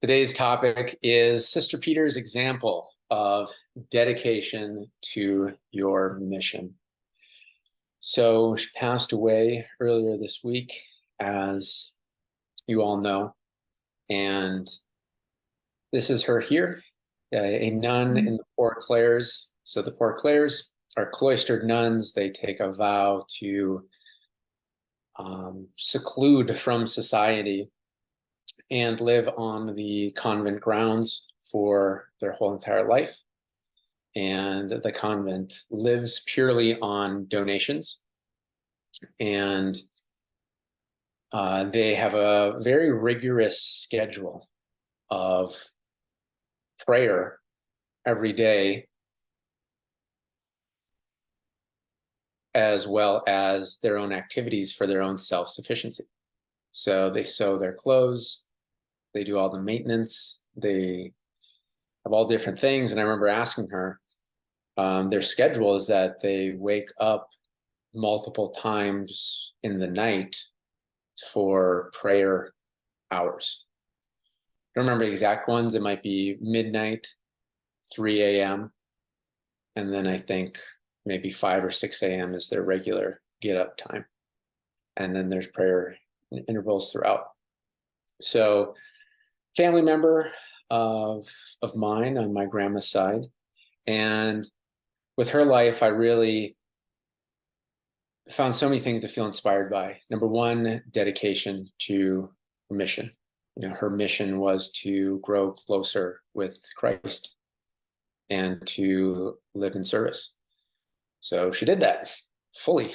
Today's topic is Sister Peter's example of dedication to your mission. So she passed away earlier this week, as you all know, and this is her here, a nun in the Poor Clares. So the Poor Clares are cloistered nuns. They take a vow to seclude from society and live on the convent grounds for their whole entire life. And the convent lives purely on donations. And they have a very rigorous schedule of prayer every day, as well as their own activities for their own self-sufficiency. So they sew their clothes, they do all the maintenance, they have all different things. And I remember asking her, their schedule is that they wake up multiple times in the night for prayer hours. I don't remember the exact ones. It might be midnight, 3 a.m. And then I think maybe 5 or 6 a.m. is their regular get up time. And then there's prayer intervals throughout. So family member of mine on my grandma's side. And with her life, I really found so many things to feel inspired by. Number one, dedication to her mission. Her mission was to grow closer with Christ and to live in service. So she did that fully,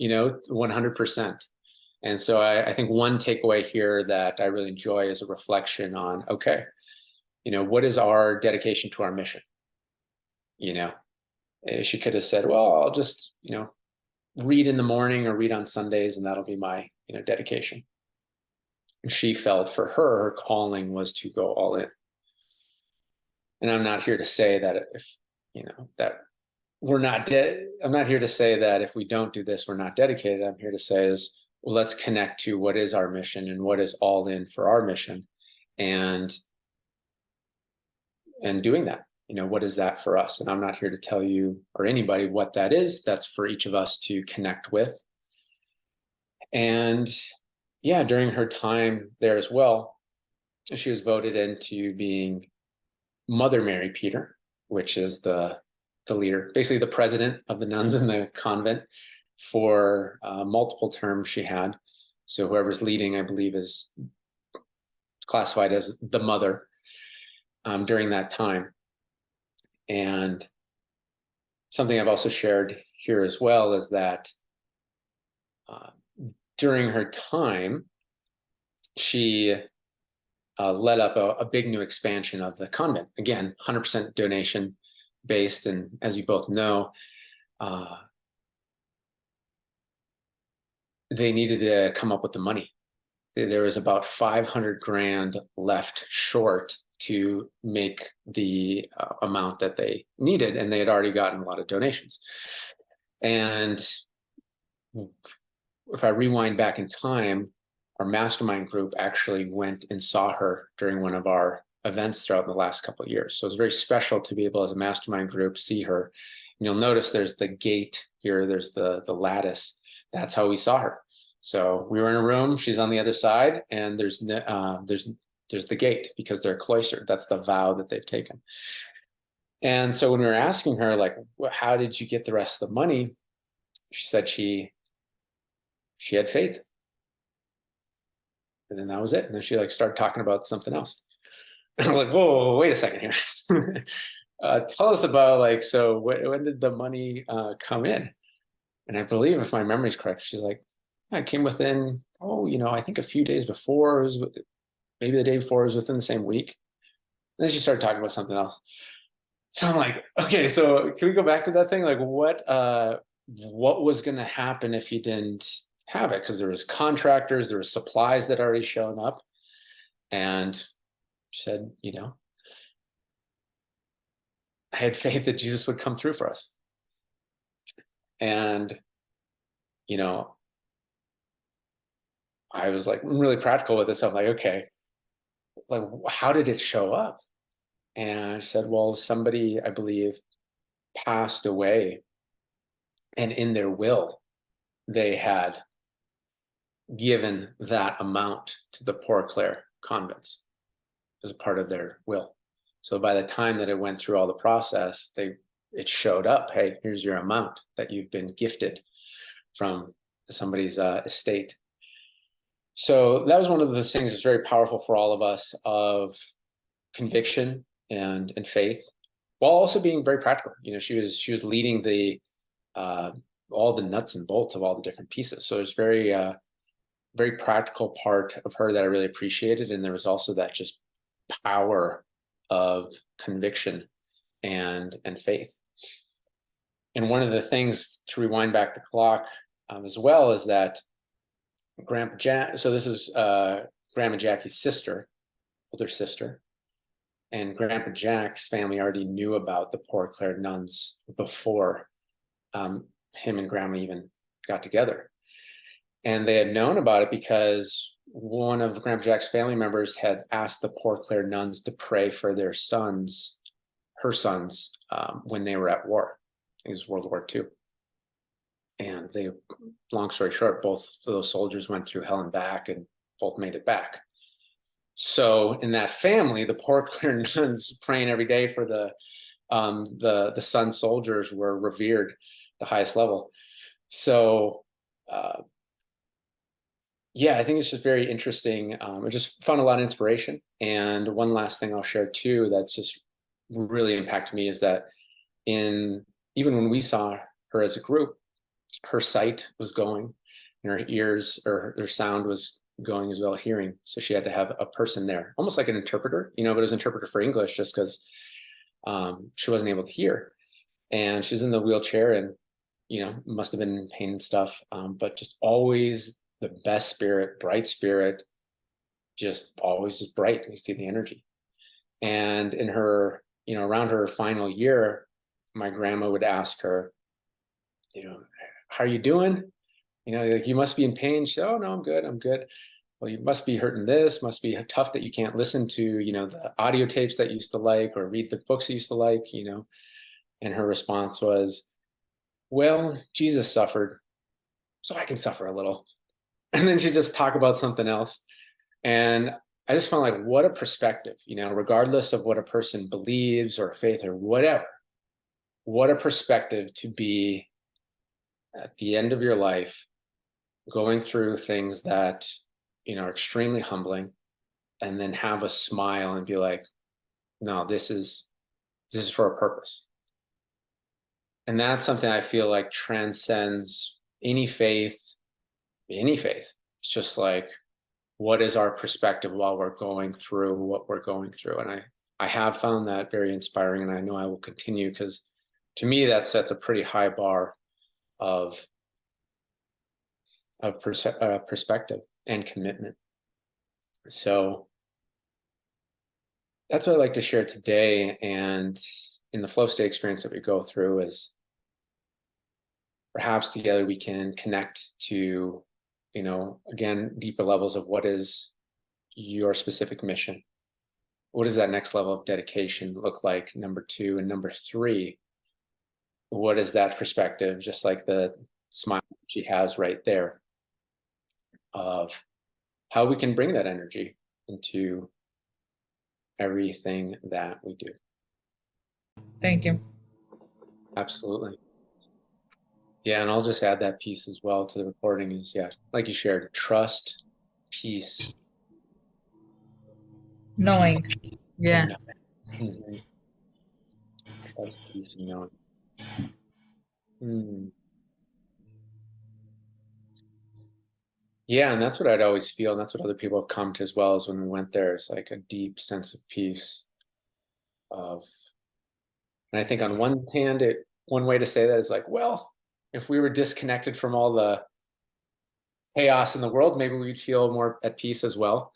100%. And so I think one takeaway here that I really enjoy is a reflection on, okay, what is our dedication to our mission? She could have said, well, I'll just, read in the morning or read on Sundays, and that'll be my, dedication. And she felt for her calling was to go all in. And I'm not here to say that if, that we're not, I'm not here to say that if we don't do this, we're not dedicated. I'm here to say is, well, let's connect to what is our mission and what is all in for our mission, and doing that. What is that for us? And I'm not here to tell you or anybody what that is. That's for each of us to connect with. And yeah, during her time there as well, she was voted into being Mother Mary Peter, which is the leader, basically the president of the nuns in the convent for multiple terms she had. So whoever's leading, I believe, is classified as the mother during that time. And something I've also shared here as well is that during her time, she led up a big new expansion of the convent. Again, 100% donation based. And as you both know, they needed to come up with the money. There was about 500 grand left short to make the amount that they needed, and they had already gotten a lot of donations. And if I rewind back in time, our mastermind group actually went and saw her during one of our events throughout the last couple of years. So it's very special to be able, as a mastermind group, see her. And you'll notice there's the gate here, there's the lattice. That's how we saw her. So we were in a room, she's on the other side, and there's the gate because they're cloistered. That's the vow that they've taken. And so when we were asking her, like, how did you get the rest of the money? She said she had faith. And then that was it. And then she started talking about something else. And I'm like, whoa, wait a second here. Tell us about so when did the money come in? And I believe, if my memory is correct, she's like, I came within, I think a few days before, maybe the day before, it was within the same week. And then she started talking about something else. So I'm like, okay, so can we go back to that thing? Like, what was going to happen if you didn't have it? Because there was contractors, there was supplies that already shown up. And she said, I had faith that Jesus would come through for us. And, I was like really practical with this. I'm like, okay, like, how did it show up? And I said, well, somebody, I believe, passed away, and in their will, they had given that amount to the Poor Clare convents as a part of their will. So by the time that it went through all the process, it showed up. Hey, here's your amount that you've been gifted from somebody's estate. So that was one of the things that's very powerful for all of us, of conviction and faith, while also being very practical. You know, she was leading the all the nuts and bolts of all the different pieces. So there's very practical part of her that I really appreciated, and there was also that just power of conviction and faith. And one of the things, to rewind back the clock, as well, is that Grandpa Jack. So this is Grandma Jackie's sister, older sister, and Grandpa Jack's family already knew about the Poor Clare nuns before him and Grandma even got together. And they had known about it because one of Grandpa Jack's family members had asked the Poor Clare nuns to pray for their sons, her sons, when they were at war. It was World War II. And they, long story short, both of those soldiers went through hell and back, and both made it back. So in that family, the Poor Clare nuns praying every day for the son soldiers were revered, the highest level. So yeah, I think it's just very interesting. I just found a lot of inspiration. And one last thing I'll share too, that's just really impacted me, is that even when we saw her as a group, her sight was going, and her ears, or her sound was going as well, hearing. So she had to have a person there, almost like an interpreter, but it was an interpreter for English, just because she wasn't able to hear. And she's in the wheelchair, and must have been in pain and stuff, but just always the best spirit, bright spirit, just always just bright. You see the energy. And in her, around her final year, my grandma would ask her, how are you doing? Like, you must be in pain. She said, oh, no, I'm good. I'm good. Well, you must be hurting this, must be tough that you can't listen to, the audio tapes that you used to like, or read the books you used to like, And her response was, well, Jesus suffered, so I can suffer a little. And then she'd just talk about something else. And I just found, like, what a perspective, regardless of what a person believes or faith or whatever, what a perspective to be at the end of your life, going through things that, are extremely humbling, and then have a smile and be like, no, this is for a purpose. And that's something I feel like transcends any faith. It's just like, what is our perspective while we're going through what we're going through? And I have found that very inspiring, and I know I will continue, because to me, that sets a pretty high bar of perspective and commitment. So that's what I'd like to share today. And in the flow state experience that we go through, is perhaps together we can connect to, again, deeper levels of what is your specific mission. What does that next level of dedication look like? Number 2. And number 3, what is that perspective, just like the smile she has right there, of how we can bring that energy into everything that we do. Thank you. Absolutely. Yeah, and I'll just add that piece as well to the recording, is, yeah, like you shared, trust, peace, Knowing. Yeah. Mm-hmm. Trust, peace, and knowing. Mm. Yeah, and that's what I'd always feel, and that's what other people have come to as well, as when we went there. It's like a deep sense of peace. And I think on one hand, one way to say that is like, well, if we were disconnected from all the chaos in the world, maybe we'd feel more at peace as well,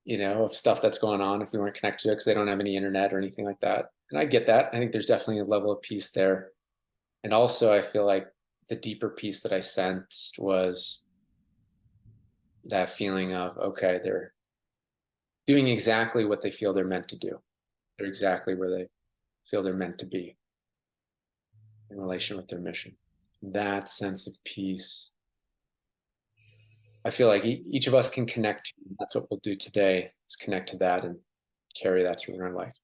of stuff that's going on, if we weren't connected to it, because they don't have any internet or anything like that. And I get that. I think there's definitely a level of peace there. And also, I feel like the deeper peace that I sensed was that feeling of, okay, doing exactly what they feel they're meant to do. They're exactly where they feel they're meant to be in relation with their mission. That sense of peace, I feel like each of us can connect to. That's what we'll do today, is connect to that and carry that through our life.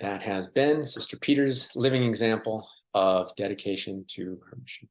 That has been Sister Peter's living example of dedication to her mission.